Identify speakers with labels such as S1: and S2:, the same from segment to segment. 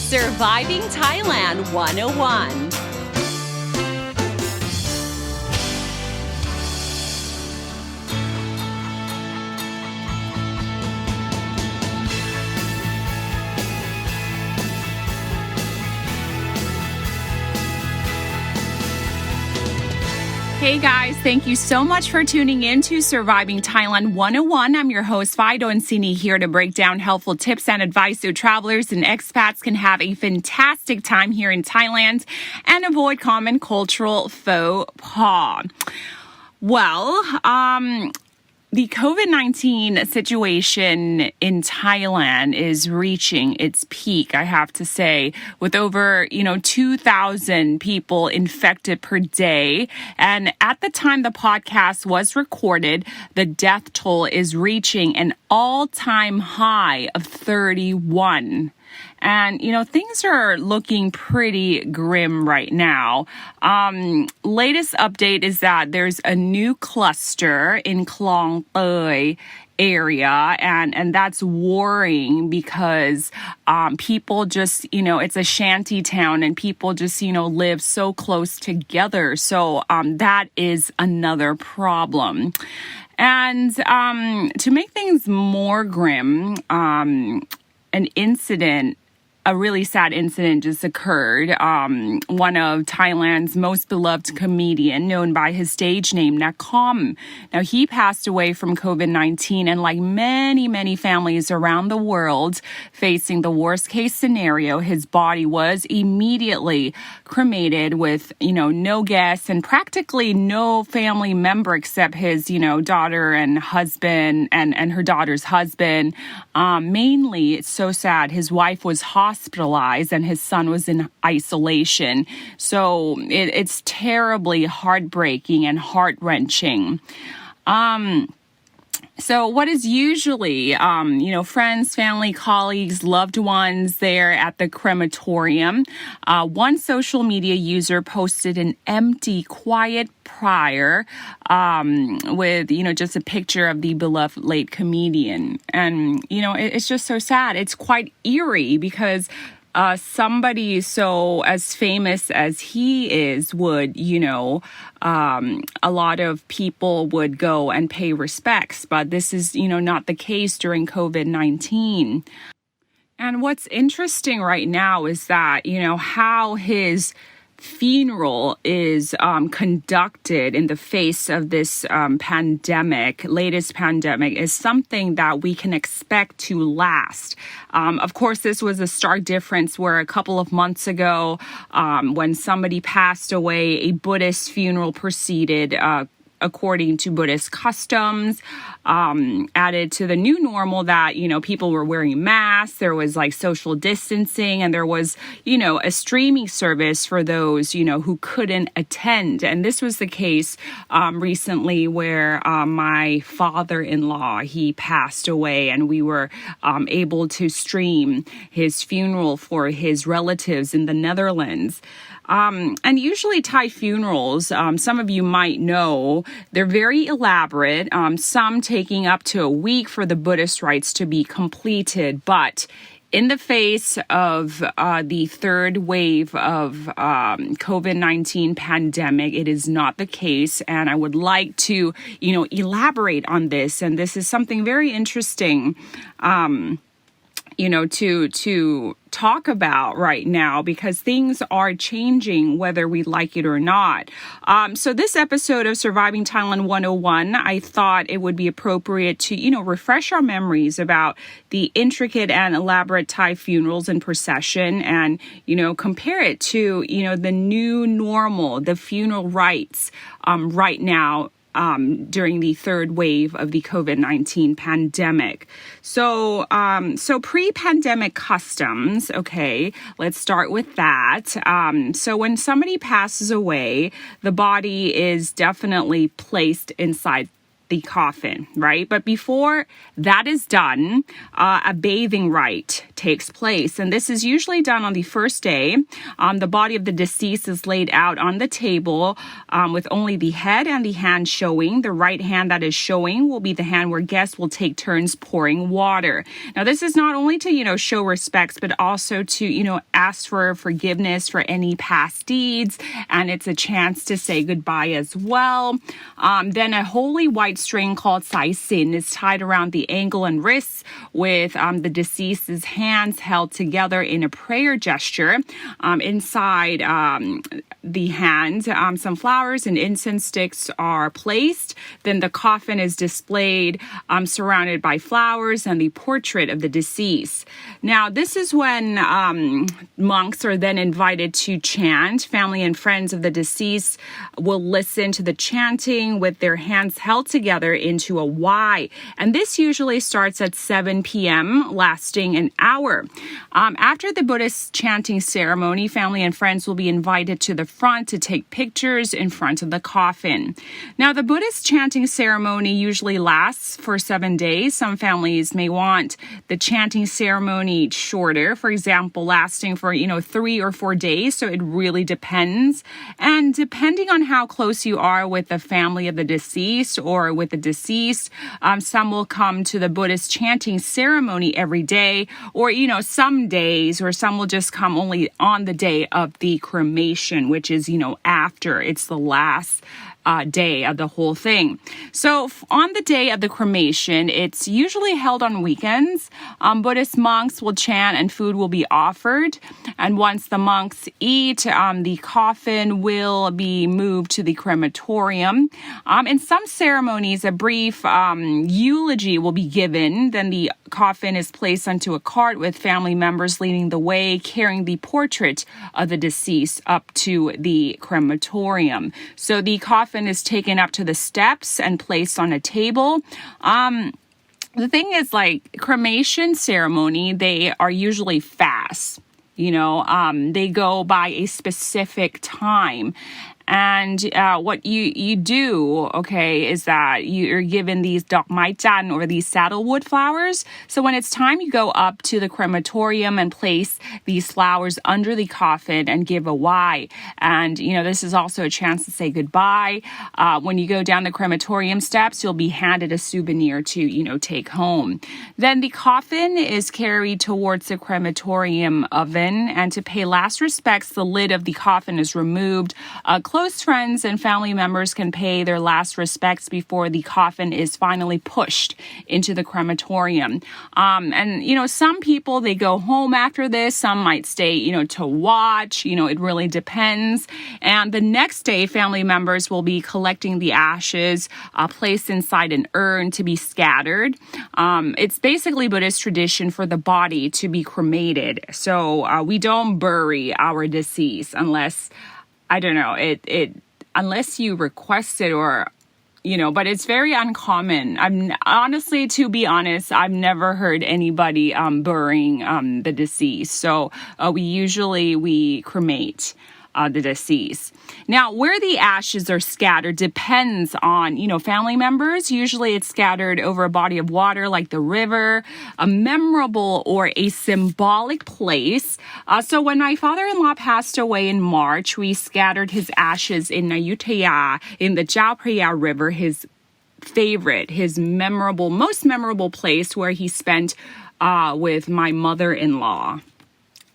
S1: Surviving Thailand 101.
S2: Hey guys, thank you so much for tuning in to Surviving Thailand 101. I'm your host, Fido and Sini, here to break down helpful tips and advice so travelers and expats can have a fantastic time here in Thailand and avoid common cultural faux pas. Well, the COVID-19 situation in Thailand is reaching its peak, I have to say, with over, 2,000 people infected per day. And at the time the podcast was recorded, the death toll is reaching an all-time high of 31. And, things are looking pretty grim right now. Latest update is that there's a new cluster in Klong Toei area, and that's worrying because people just, it's a shanty town and people just, live so close together. So that is another problem. And to make things more grim, a really sad incident just occurred. One of Thailand's most beloved comedian, known by his stage name, Nakom. Now, he passed away from COVID-19, and like many, many families around the world facing the worst case scenario, his body was immediately cremated with, no guests and practically no family member except his, daughter and husband and her daughter's husband. Mainly, it's so sad. His wife was hospitalized and his son was in isolation. So it's terribly heartbreaking and heart-wrenching. So what is usually, friends, family, colleagues, loved ones there at the crematorium? One social media user posted an empty, quiet pyre with, just a picture of the beloved late comedian. And, it's just so sad. It's quite eerie because somebody so as famous as he is would, a lot of people would go and pay respects, but this is, not the case during COVID-19. And what's interesting right now is that, how his funeral is conducted in the face of this latest pandemic is something that we can expect to last. Of course, this was a stark difference where a couple of months ago, when somebody passed away, a Buddhist funeral proceeded according to Buddhist customs, added to the new normal that, people were wearing masks, there was like social distancing, and there was, a streaming service for those, who couldn't attend. And this was the case recently where my father-in-law, he passed away, and we were able to stream his funeral for his relatives in the Netherlands. And usually Thai funerals, some of you might know, they're very elaborate, some taking up to a week for the Buddhist rites to be completed. But in the face of the third wave of COVID-19 pandemic, it is not the case. And I would like to, elaborate on this. And this is something very interesting, to talk about right now because things are changing whether we like it or not. So this episode of Surviving Thailand 101, I thought it would be appropriate to, refresh our memories about the intricate and elaborate Thai funerals and procession and, compare it to, the new normal, the funeral rites right now during the third wave of the COVID-19 pandemic. So pre-pandemic customs, okay, let's start with that. So when somebody passes away, the body is definitely placed inside the coffin, right? But before that is done, a bathing rite takes place. And this is usually done on the first day. The body of the deceased is laid out on the table with only the head and the hand showing. The right hand that is showing will be the hand where guests will take turns pouring water. Now, this is not only to, show respects, but also to, ask for forgiveness for any past deeds. And it's a chance to say goodbye as well. Then a holy white string called sai sin is tied around the ankle and wrists with the deceased's hands held together in a prayer gesture. Inside the hand, some flowers and incense sticks are placed. Then the coffin is displayed surrounded by flowers and the portrait of the deceased. Now, this is when monks are then invited to chant. Family and friends of the deceased will listen to the chanting with their hands held together into a Y. And this usually starts at 7 p.m., lasting an hour. After the Buddhist chanting ceremony, family and friends will be invited to the front to take pictures in front of the coffin. Now, the Buddhist chanting ceremony usually lasts for 7 days. Some families may want the chanting ceremony shorter, for example, lasting for, 3 or 4 days. So it really depends. And depending on how close you are with the family of the deceased or with the deceased, some will come to the Buddhist chanting ceremony every day, or, some days, or some will just come only on the day of the cremation, which is, after it's the last day of the whole thing. So on the day of the cremation, it's usually held on weekends. Buddhist monks will chant and food will be offered. And once the monks eat, the coffin will be moved to the crematorium. In some ceremonies, a brief eulogy will be given. Then the coffin is placed onto a cart with family members leading the way, carrying the portrait of the deceased up to the crematorium. So the coffin is taken up to the steps and placed on a table. The thing is, cremation ceremony, they are usually fast. They go by a specific time. And what you do, is that you're given these dokmai-chan, or these saddlewood flowers. So when it's time, you go up to the crematorium and place these flowers under the coffin and give a Y. And, this is also a chance to say goodbye. When you go down the crematorium steps, you'll be handed a souvenir to, take home. Then the coffin is carried towards the crematorium oven. And to pay last respects, the lid of the coffin is removed. Close friends and family members can pay their last respects before the coffin is finally pushed into the crematorium. And some people, they go home after this. Some might stay, to watch. It really depends. And the next day, family members will be collecting the ashes, placed inside an urn to be scattered. It's basically Buddhist tradition for the body to be cremated. So we don't bury our deceased unless, I don't know, unless you request it or, but it's very uncommon. Honestly, to be honest, I've never heard anybody burying the deceased. So we cremate the deceased. Now, where the ashes are scattered depends on, family members. Usually it's scattered over a body of water like the river, a memorable or a symbolic place. So when my father-in-law passed away in March, we scattered his ashes in Ayutthaya, in the Chao Phraya River, his most memorable place where he spent with my mother-in-law.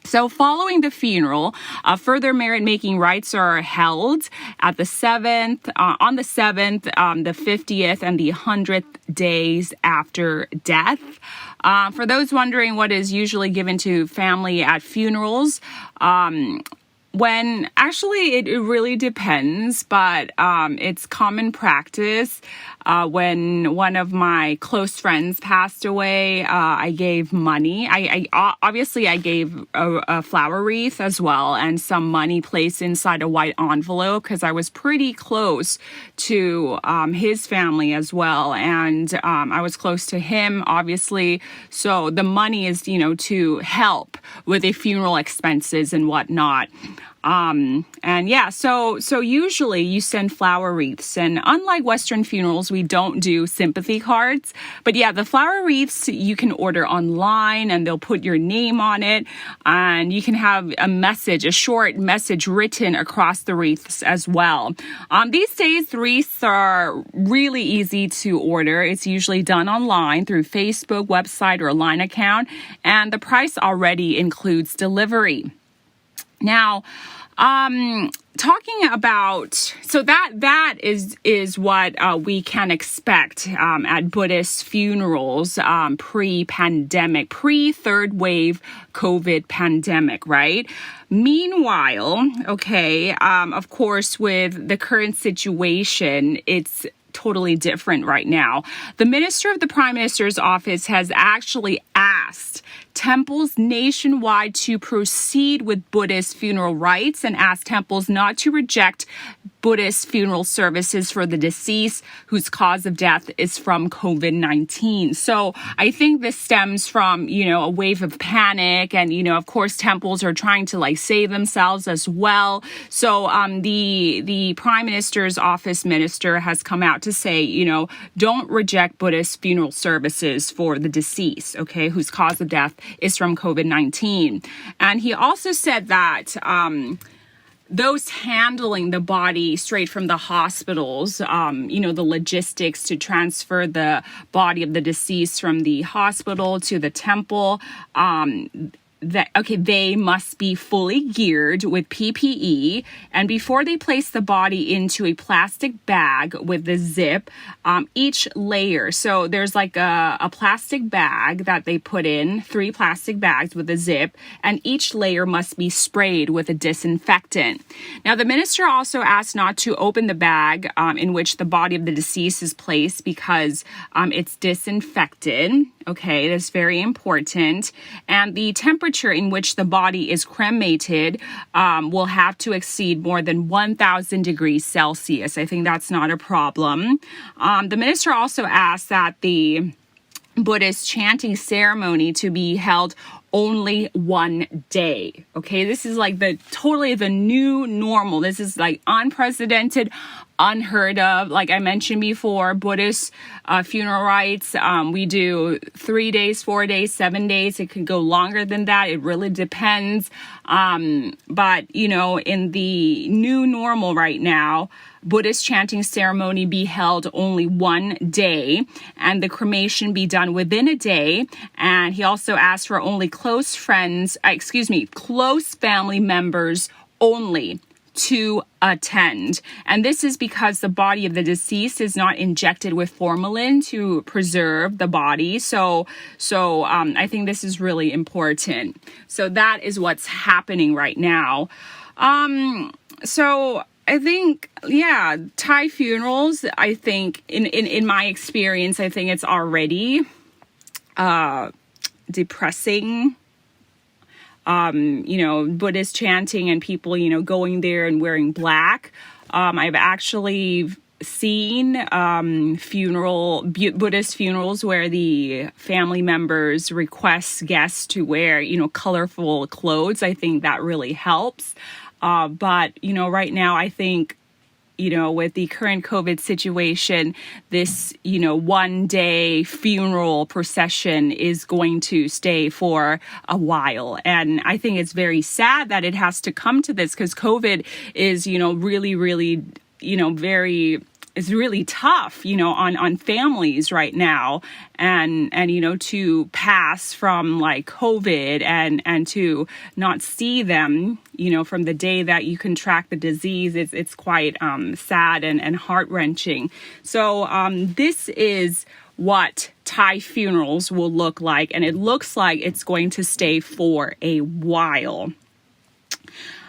S2: So following the funeral, further merit-making rites are held at the 7th, on the 7th, the 50th, and the 100th days after death. For those wondering what is usually given to family at funerals, it really depends, but it's common practice. When one of my close friends passed away, I gave money. I obviously gave a flower wreath as well, and some money placed inside a white envelope because I was pretty close to his family as well, and I was close to him, obviously. So the money is, to help with the funeral expenses and whatnot. And yeah, so usually you send flower wreaths, and unlike Western funerals, we don't do sympathy cards. But yeah, the flower wreaths you can order online, and they'll put your name on it, and you can have a short message written across the wreaths as well. These days, wreaths are really easy to order. It's usually done online through Facebook, website, or line account, and the price already includes delivery. Now, talking about, so that is what we can expect at Buddhist funerals pre-pandemic, pre-third wave COVID pandemic, right? Meanwhile, of course, with the current situation, it's totally different right now. The Minister of the Prime Minister's office has actually asked temples nationwide to proceed with Buddhist funeral rites and asked temples not to reject Buddhist funeral services for the deceased whose cause of death is from COVID-19. So I think this stems from, a wave of panic, and, of course, temples are trying to save themselves as well. So the Prime Minister's office minister has come out to say, don't reject Buddhist funeral services for the deceased, whose cause of death is from COVID-19. And he also said that those handling the body straight from the hospitals, the logistics to transfer the body of the deceased from the hospital to the temple, they must be fully geared with PPE, and before they place the body into a plastic bag with the zip, each layer. So there's a plastic bag that they put in, 3 plastic bags with a zip, and each layer must be sprayed with a disinfectant. Now, the minister also asked not to open the bag in which the body of the deceased is placed because it's disinfected. That's very important. And the temperature in which the body is cremated will have to exceed more than 1,000 degrees Celsius. I think that's not a problem. The minister also asked that the Buddhist chanting ceremony to be held only one day. This is totally the new normal. This is unprecedented, unheard of. Like I mentioned before, Buddhist funeral rites, we do 3 days, 4 days, 7 days. It could go longer than that. It really depends. But in the new normal right now, Buddhist chanting ceremony be held only one day, and the cremation be done within a day. And he also asked for only close family members only to attend. And this is because the body of the deceased is not injected with formalin to preserve the body. So I think this is really important. So that is what's happening right now. So I think, Thai funerals, I think in my experience, I think it's already depressing. Buddhist chanting and people, going there and wearing black. I've actually seen Buddhist funerals where the family members request guests to wear, colorful clothes. I think that really helps. But right now, I think, with the current COVID situation, this, 1 day funeral procession is going to stay for a while. And I think it's very sad that it has to come to this because COVID is, really, really, it's really tough, on families right now, and to pass from COVID and to not see them, from the day that you contract the disease, it's quite sad and heart-wrenching. So this is what Thai funerals will look like, and it looks like it's going to stay for a while.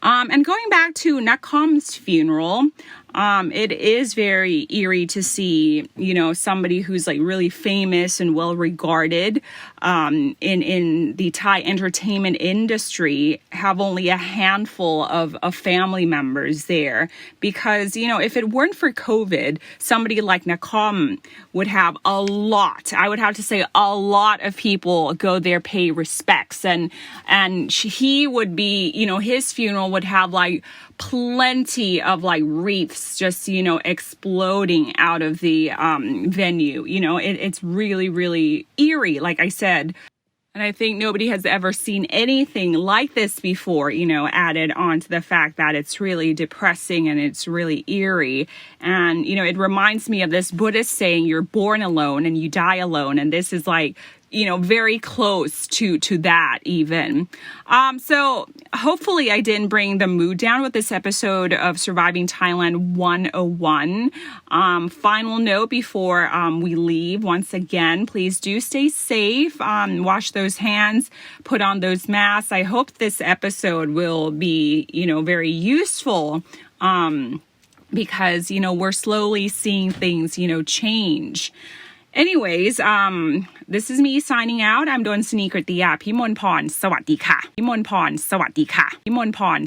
S2: And going back to Nakom's funeral, It is very eerie to see, somebody who's like really famous and well regarded in the Thai entertainment industry have only a handful of family members there. Because, if it weren't for COVID, somebody like Nakom would have a lot. I would have to say a lot of people go there, pay respects, and he would be, his funeral would have like plenty of like wreaths just, exploding out of the venue. It's really, really eerie, like I said. And I think nobody has ever seen anything like this before, added on to the fact that it's really depressing and it's really eerie. And, it reminds me of this Buddhist saying, you're born alone and you die alone. And this is like, very close to that even. So hopefully I didn't bring the mood down with this episode of Surviving Thailand 101. Final note before we leave, once again, please do stay safe, wash those hands, put on those masks. I hope this episode will be, very useful, because, we're slowly seeing things, change. Anyways, this is me signing out. I'm Don Sneaker Tia พิมลพรสวัสดีค่ะพิมลพรสวัสดีค่ะพิมลพร